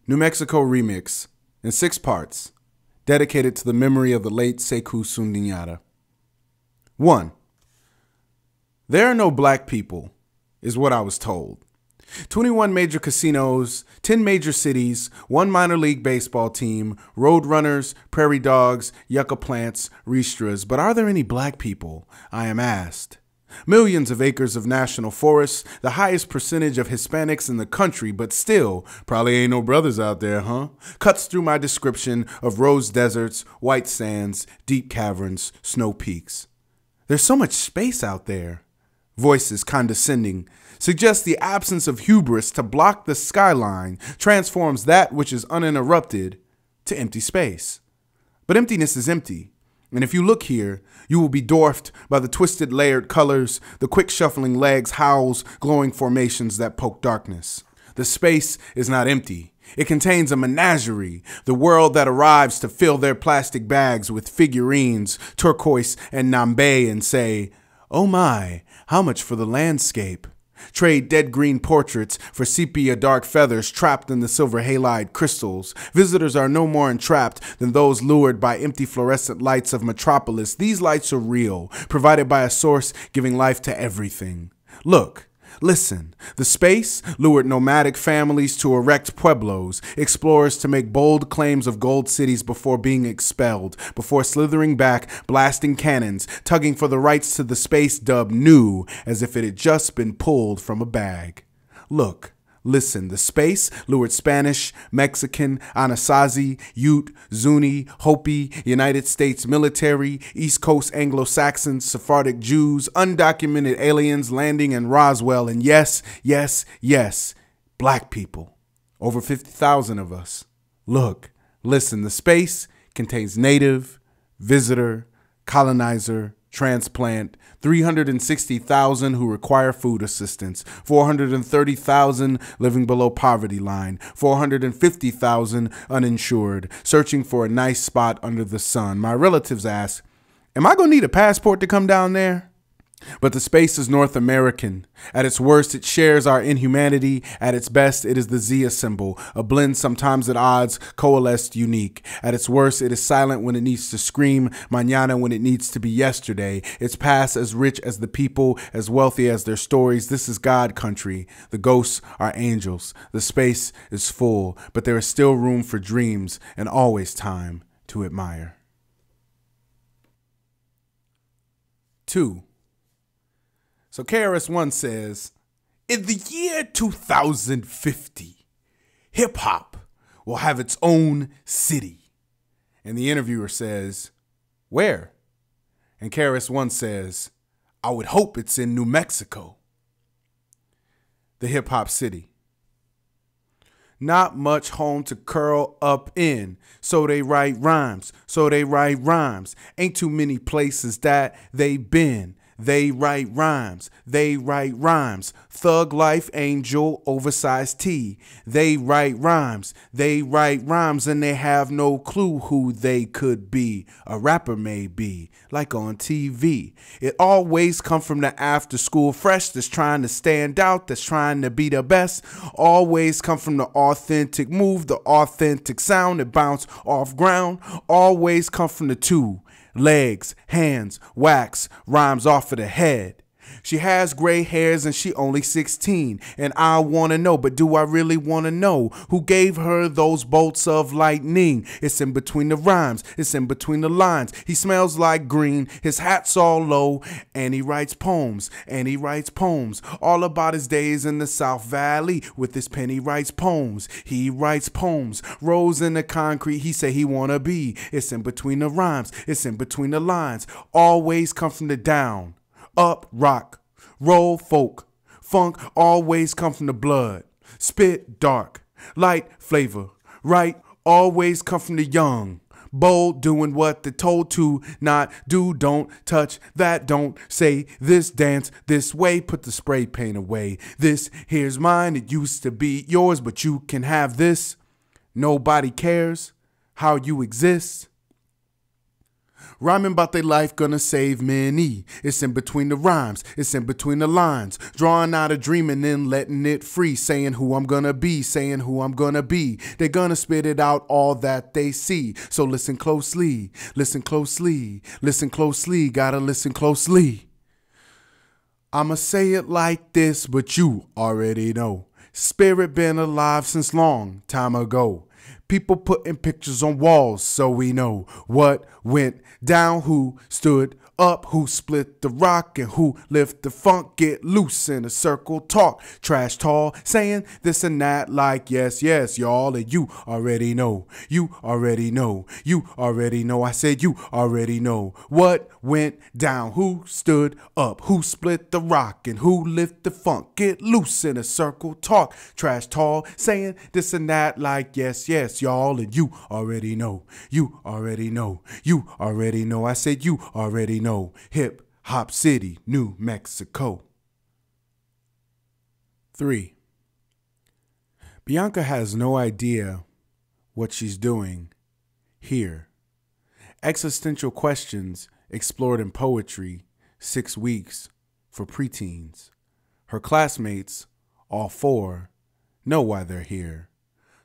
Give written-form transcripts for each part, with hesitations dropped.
New Mexico remix in 6 parts, dedicated to the memory of the late Sekou Sundiata. 1. There are no black people, is what I was told. 21 major casinos, 10 major cities, 1 minor league baseball team, road runners, prairie dogs, yucca plants, ristras. But are there any black people? I am asked. Millions of acres of national forests, the highest percentage of Hispanics in the country, but still, probably ain't no brothers out there, huh? Cuts through my description of rose deserts, white sands, deep caverns, snow peaks. There's so much space out there. Voices condescending suggests the absence of hubris to block the skyline transforms that which is uninterrupted to empty space. But emptiness is empty. And if you look here, you will be dwarfed by the twisted layered colors, the quick shuffling legs, howls, glowing formations that poke darkness. The space is not empty. It contains a menagerie, the world that arrives to fill their plastic bags with figurines, turquoise and nambe, and say, "Oh my, how much for the landscape?" Trade dead green portraits for sepia dark feathers trapped in the silver halide crystals. Visitors are no more entrapped than those lured by empty fluorescent lights of metropolis. These lights are real, provided by a source giving life to everything. Look, listen, the space lured nomadic families to erect pueblos, explorers to make bold claims of gold cities before being expelled, before slithering back, blasting cannons, tugging for the rights to the space dub new, as if it had just been pulled from a bag. Look, listen, the space lured Spanish, Mexican, Anasazi, Ute, Zuni, Hopi, United States military, East Coast Anglo-Saxons, Sephardic Jews, undocumented aliens landing in Roswell, and yes, yes, yes, black people. Over 50,000 of us. Look, listen, the space contains native, visitor, colonizer, transplant, 360,000 who require food assistance, 430,000 living below poverty line, 450,000 uninsured, searching for a nice spot under the sun. My relatives ask, am I going to need a passport to come down there? But the space is North American. At its worst, it shares our inhumanity. At its best, it is the Zia symbol, a blend sometimes at odds, coalesced unique. At its worst, it is silent when it needs to scream, mañana when it needs to be yesterday. Its past as rich as the people, as wealthy as their stories. This is God country. The ghosts are angels. The space is full, but there is still room for dreams and always time to admire. 2. So KRS-One says, in the year 2050, hip-hop will have its own city. And the interviewer says, where? And KRS-One says, I would hope it's in New Mexico. The hip-hop city. Not much home to curl up in, so they write rhymes, Ain't too many places that they been. They write rhymes, Thug life, angel, oversized tee. They write rhymes, and they have no clue who they could be. A rapper maybe, like on TV. It always come from the after school fresh that's trying to stand out, that's trying to be the best. Always come from the authentic move, the authentic sound that bounce off ground. Always come from the two. Legs, hands, wax, rhymes off of the head. She has gray hairs and she only 16. And I want to know, but do I really want to know who gave her those bolts of lightning? It's in between the rhymes. It's in between the lines. He smells like green. His hat's all low. And he writes poems. All about his days in the South Valley. With his pen he writes poems. He writes poems. Rose in the concrete he say he want to be. It's in between the rhymes. It's in between the lines. Always come from the down. Up, rock, roll, folk, funk, always come from the blood. Spit, dark, light, flavor, right, always come from the young. Bold, doing what they're told to, not do, don't touch, that don't say, this dance, this way, put the spray paint away. This here's mine, it used to be yours, but you can have this. Nobody cares how you exist. Rhyming about their life gonna save many. It's in between the rhymes, it's in between the lines. Drawing out a dream and then letting it free. Saying who I'm gonna be, saying who I'm gonna be. They're gonna spit it out all that they see. So listen closely, listen closely, listen closely, gotta listen closely. I'ma say it like this, but you already know. Spirit been alive since long time ago. People putting pictures on walls so we know what went down, who stood up, who split the rock, and who lift the funk. Get loose in a circle, talk trash tall, saying this and that like yes, yes, y'all. And you already know, you already know, you already know. I said you already know what went down, who stood up, who split the rock, and who lift the funk. Get loose in a circle, talk trash tall, saying this and that like yes, yes, y'all. And you already know, you already know, you already know. I said you already know. Hip Hop City, New Mexico. 3. Bianca has no idea what she's doing here. Existential questions explored in poetry, 6 weeks for preteens. Her classmates, all 4, know why they're here.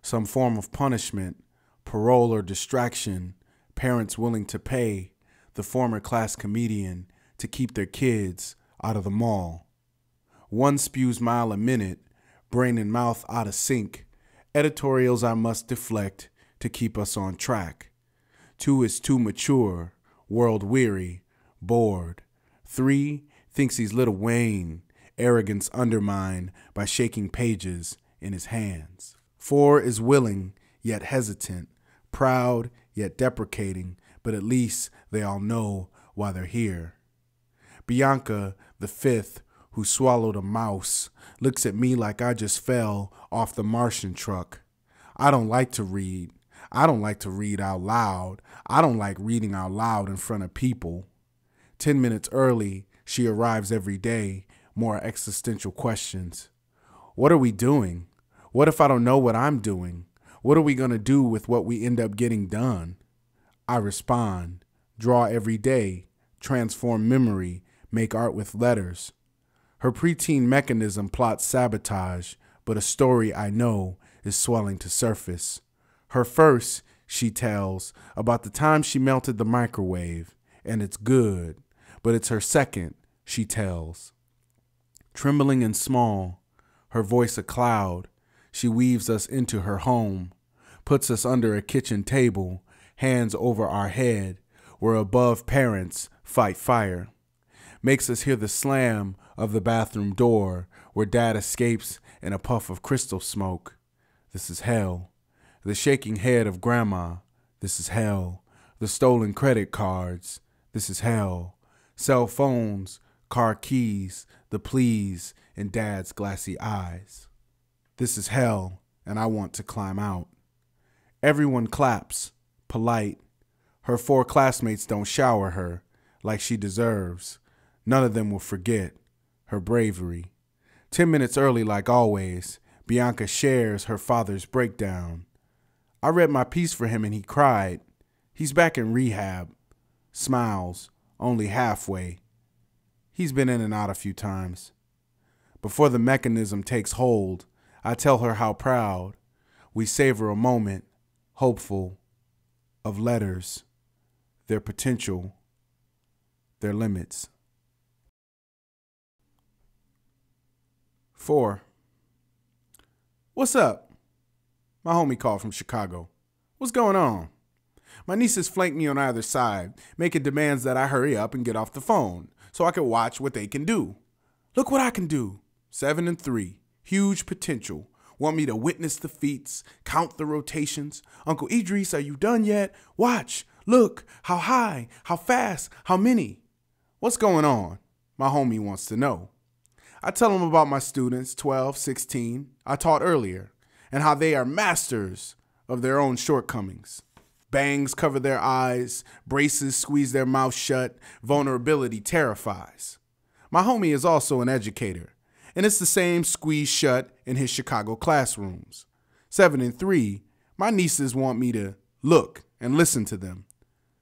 Some form of punishment, parole or distraction, parents willing to pay the former class comedian to keep their kids out of the mall. 1 spews mile a minute, brain and mouth out of sync. Editorials I must deflect to keep us on track. 2 is too mature, world weary, bored. 3 thinks he's Lil Wayne, arrogance undermined by shaking pages in his hands. 4 is willing yet hesitant, proud yet deprecating, but at least they all know why they're here. Bianca, the 5th, who swallowed a mouse, looks at me like I just fell off the Martian truck. I don't like to read. I don't like to read out loud. I don't like reading out loud in front of people. 10 minutes early, she arrives every day, more existential questions. What are we doing? What if I don't know what I'm doing? What are we gonna do with what we end up getting done? I respond, draw every day, transform memory, make art with letters. Her preteen mechanism plots sabotage, but a story I know is swelling to surface. Her first, she tells, about the time she melted the microwave, and it's good, but it's her second, she tells. Trembling and small, her voice a cloud, she weaves us into her home, puts us under a kitchen table, hands over our head, where above parents fight fire. Makes us hear the slam of the bathroom door, where dad escapes in a puff of crystal smoke. This is hell. The shaking head of grandma. This is hell. The stolen credit cards. This is hell. Cell phones, car keys, the pleas in dad's glassy eyes. This is hell, and I want to climb out. Everyone claps. Polite. Her 4 classmates don't shower her like she deserves. None of them will forget her bravery. 10 minutes early, like always, Bianca shares her father's breakdown. I read my piece for him and he cried. He's back in rehab. Smiles, only halfway. He's been in and out a few times. Before the mechanism takes hold, I tell her how proud. We savor a moment, hopeful, of letters, their potential, their limits. 4. What's up? My homie called from Chicago. What's going on? My nieces flank me on either side, making demands that I hurry up and get off the phone so I can watch what they can do. Look what I can do. 7 and 3. Huge potential. Want me to witness the feats, count the rotations. Uncle Idris, are you done yet? Watch, look, how high, how fast, how many? What's going on? My homie wants to know. I tell him about my students, 12, 16, I taught earlier, and how they are masters of their own shortcomings. Bangs cover their eyes, braces squeeze their mouth shut, vulnerability terrifies. My homie is also an educator, and it's the same squeeze shut in his Chicago classrooms. 7 and 3, my nieces want me to look and listen to them.